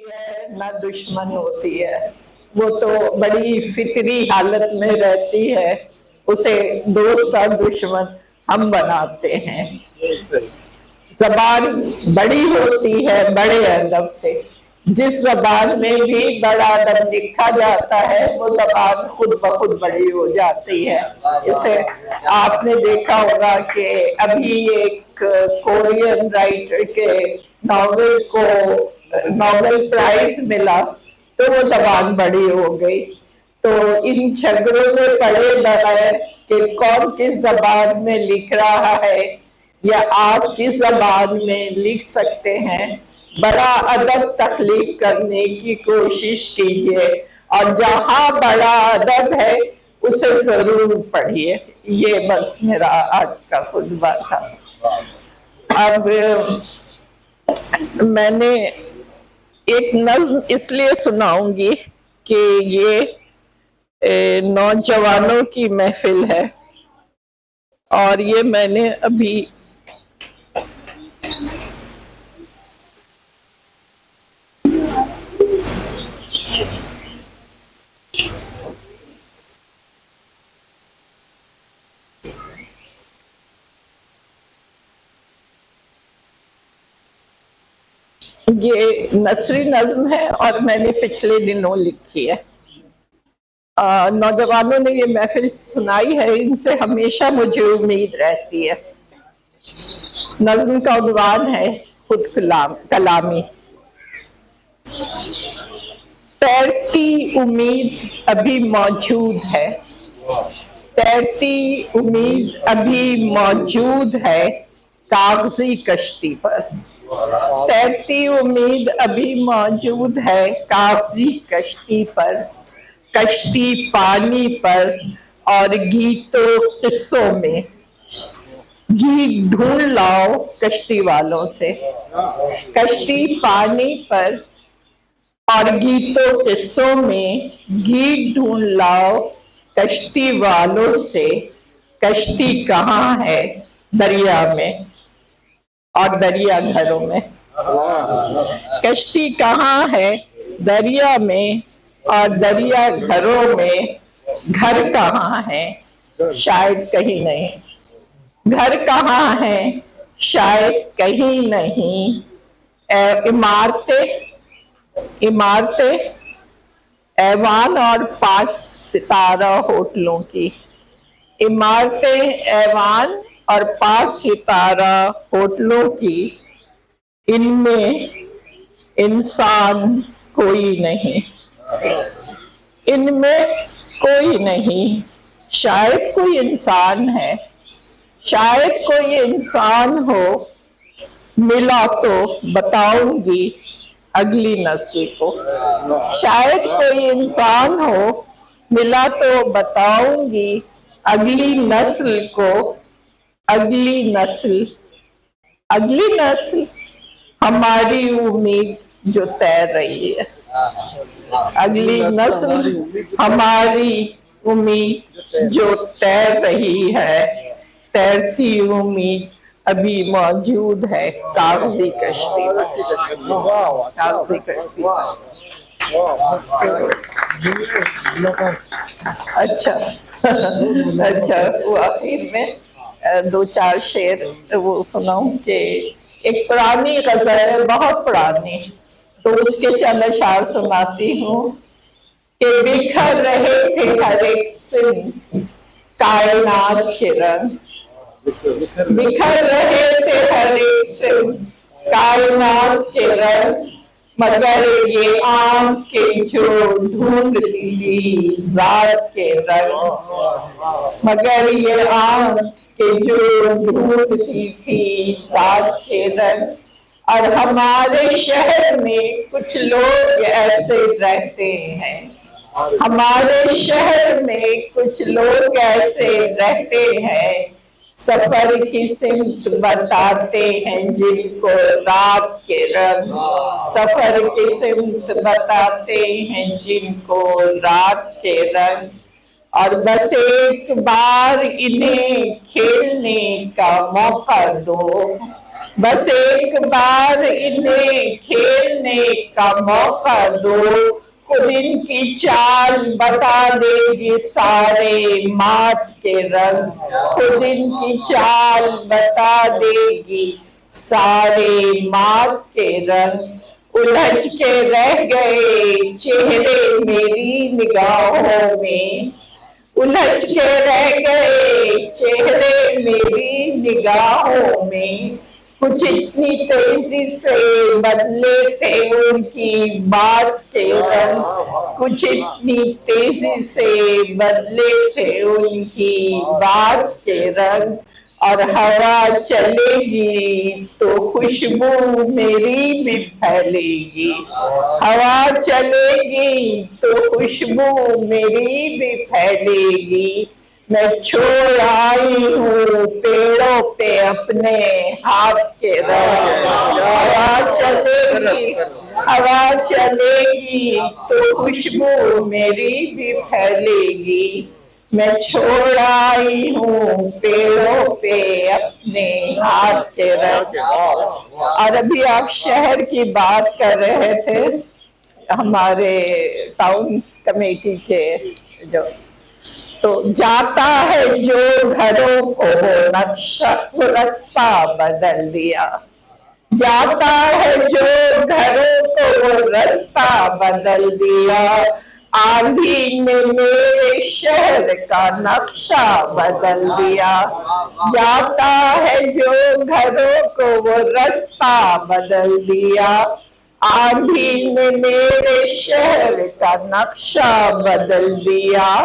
है ना दुश्मन होती है, वो तो बड़ी फिक्री हालत में रहती है, उसे दोस्त और दुश्मन हम बनाते हैं। जबान बड़ी होती है बड़े अदब से, जिस जबान में भी बड़ा अदब लिखा जाता है वो जबान खुद ब खुद बड़ी हो जाती है। इसे आपने देखा होगा कि अभी एक कोरियन राइटर के नॉवेल को नोबेल प्राइज मिला तो वो जबान बड़ी हो गई। तो इन झगड़ों में पड़े बगैर कि कौन किस जबान में लिख रहा है या आप किस जबान में लिख सकते हैं, बड़ा अदब तख्लीक करने की कोशिश कीजिए और जहां बड़ा अदब है उसे जरूर पढ़िए। ये बस मेरा आज का खुतबा था। अब मैंने एक नज्म इसलिए सुनाऊंगी कि ये नौजवानों की महफिल है और ये मैंने अभी ये नसरी नज्म है और मैंने पिछले दिनों लिखी है। नौजवानों ने ये महफिल सुनाई है, इनसे हमेशा मुझे उम्मीद रहती है। नज्म का उन्वान है खुद कलामी। तैरती उम्मीद अभी मौजूद है, तैरती उम्मीद अभी मौजूद है कागजी कश्ती पर। तैरती उम्मीद अभी मौजूद है कागजी कश्ती पर, कश्ती पानी पर और गीतों किस्सों में। गीत ढूंढ लाओ कश्ती वालों से, कश्ती पानी पर और गीतों किस्सों में। गीत ढूंढ लाओ कश्ती वालों से, कश्ती कहाँ है दरिया में और दरिया घरों में। कश्ती कहाँ है दरिया में और दरिया घरों में। घर कहाँ है शायद कहीं नहीं, घर कहाँ है शायद कहीं नहीं। इमारतें इमारतें ऐवान और 5 सितारा होटलों की। इमारतें ऐवान और 5 सितारा होटलों की, इनमें इंसान कोई नहीं, इनमें कोई नहीं। शायद कोई इंसान है, शायद कोई इंसान हो, मिला तो बताऊंगी अगली नस्ल को। शायद कोई इंसान हो, मिला तो बताऊंगी अगली नस्ल को। अगली नस्ल, अगली नस्ल हमारी उम्मीद जो तैर रही है। अगली नस्ल हमारी उम्मीद जो तैर रही है। तैरती उम्मीद अभी मौजूद है कागजी कश्ती पर, कागजी कश्ती पर। अच्छा अच्छा, वो आखिर में 2-4 शेर वो सुनाऊं कि एक पुरानी गजल है, बहुत पुरानी, तो उसके चंद अशआर सुनाती हूँ कि बिखर रहे थे हर एक सिम कायनात के रंग। बिखर रहे थे हर एक सिम कायनात के रंग, मगर ये आंखें जो ढूंढती थी जात के रंग। मगर ये आंखें जो ढूंढती थी जात के रंग। और हमारे शहर में कुछ लोग ऐसे रहते हैं, हमारे शहर में कुछ लोग ऐसे रहते हैं, सफर की सिमत बताते हैं जिनको रात के रंग। सफर की सिमत बताते हैं जिनको रात के रंग। और बस एक बार इन्हें खेलने का मौका दो, बस एक बार इन्हें खेलने का मौका दो, खुद इनकी चाल बता देगी सारे मात के रंग, खुद इनकी चाल बता देगी सारे मात के रंग। उलझ के रह गए चेहरे मेरी निगाहों में, उलझ के रह गए चेहरे मेरी निगाहों में, कुछ इतनी तेजी से बदले थे उनकी बात के रंग, कुछ इतनी तेजी से बदले थे उनकी बात के रंग। और हवा चलेगी तो खुशबू मेरी भी फैलेगी, हवा चलेगी तो खुशबू मेरी भी फैलेगी। मैं छोड़ आई हूँ पेड़ों पे अपने हाथ के रंग, हवा चलेगी, हवा चलेगी तो खुशबू मेरी भी फैलेगी। मैं छोड़ आई हूँ पेड़ों पे अपने हाथ के रंग। और अभी आप शहर की बात कर रहे थे, हमारे टाउन कमेटी के जो, तो जाता है जो घरों को नक्शा रास्ता बदल दिया, जाता है जो घरों को रास्ता बदल दिया, आंधी ने मेरे शहर का नक्शा बदल दिया। जाता है जो घरों को वो रास्ता बदल दिया, आंधी ने मेरे शहर का नक्शा बदल दिया।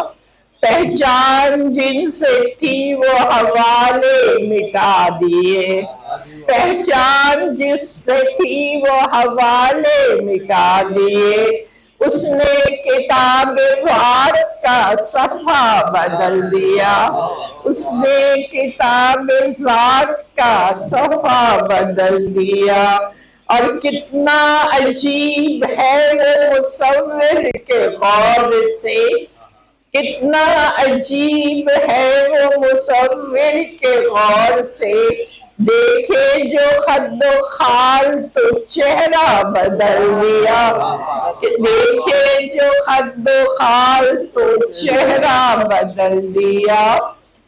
पहचान जिनसे थी वो हवाले मिटा दिए, पहचान जिससे थी वो हवाले मिटा दिए। उसने किताब ज़ात का सफ़ा बदल दिया, उसने किताब ज़ात का सफ़ा बदल दिया। और कितना अजीब है वो मुसव्विर के गौर से, कितना अजीब है वो मुसव्विर के गौर से। देखे जो खद्दो खाल तो चेहरा बदल दिया, देखे जो खद्दो खाल तो चेहरा बदल दिया।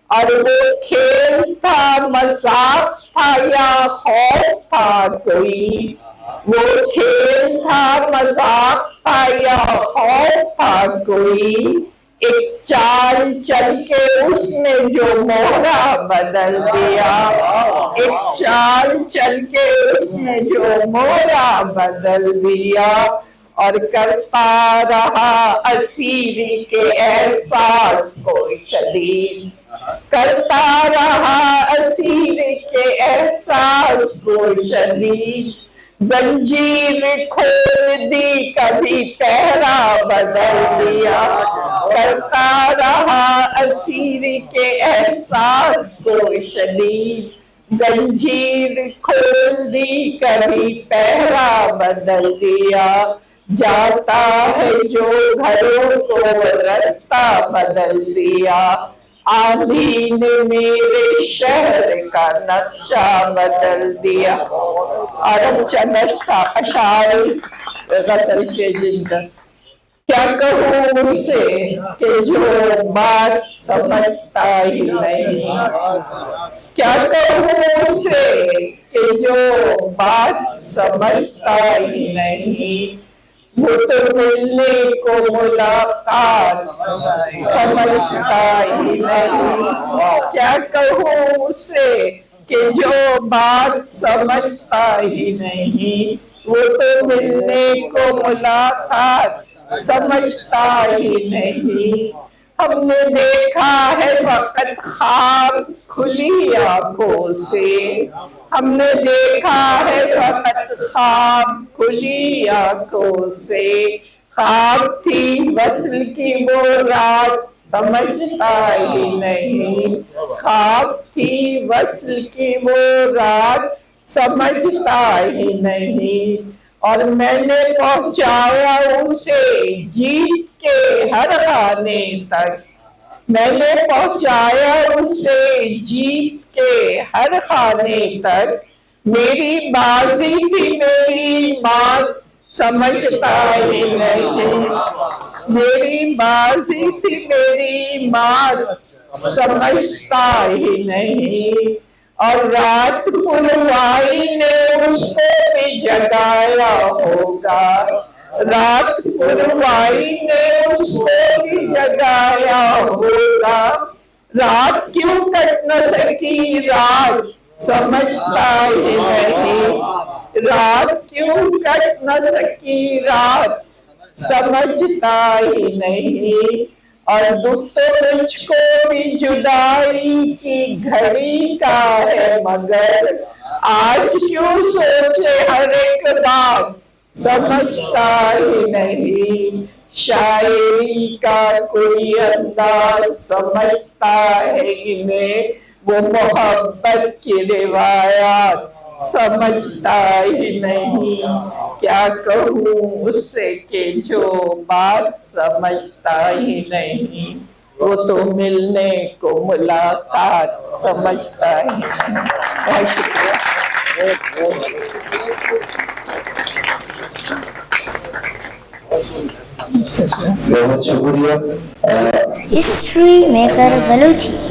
और वो खेल था मजाक था या खौफ था कोई, वो खेल था मजाक था या खौफ था कोई। एक चाल चल के उसने जो मोहरा बदल दिया, एक चाल चल के उसने जो मोहरा बदल दिया। और करता रहा असीरी के एहसास को शदीद, करता रहा असीरी के एहसास को शदीद। जंजीर खोल दी कभी पहरा बदल दिया, करता रहा असीर के एहसास को शदीद। जंजीर खोल दी कभी पहरा बदल दिया। जाता है जो घरों को रास्ता बदल दिया, आंधी ने मेरे शहर का नक्शा बदल दिया। और अब चंद अशार गजल के जिंदा, क्या कहूँ उससे कि जो बात समझता ही नहीं, क्या कहूँ उससे कि जो बात समझता ही नहीं। वो तो मिलने को मुलाकात समझता ही नहीं। क्या कहूँ उससे कि जो बात समझता ही नहीं। वो तो मिलने को मुलाकात समझता ही नहीं। हमने देखा है वक़्त ख्वाब खुली आंखों से, हमने देखा है वक़्त ख्वाब खुली आंखों से। ख्वाब थी वस्ल की वो रात समझता ही नहीं, ख्वाब थी वस्ल की वो रात समझता ही नहीं। और मैंने पहुंचाया उसे जीत के हर खाने तक, मैंने पहुंचाया उसे जीत के हर खाने तक। मेरी बाजी थी मेरी माँ समझता ही नहीं, मेरी बाजी थी मेरी माँ समझता ही नहीं। और रात पुरवाई ने उसको भी जगाया होगा, रात पुरवाई ने उसको भी जगाया होगा। रात क्यों कट न सकी रात समझता ही नहीं, रात क्यों कट न सकी रात समझता ही नहीं। और दुख तो मुझको भी जुदाई की घड़ी का है, मगर आज क्यों सोचे हर एक बात समझता ही नहीं। शायरी का कोई अंदाज समझता है इन्हें, वो मोहब्बत की रिवायत समझता ही नहीं। क्या कहूँ उससे कि जो बात समझता ही नहीं, वो तो मिलने को मुलाकात समझता ही नहीं। बहुत शुक्रिया। बहुत शुक्रिया। History maker Balochi.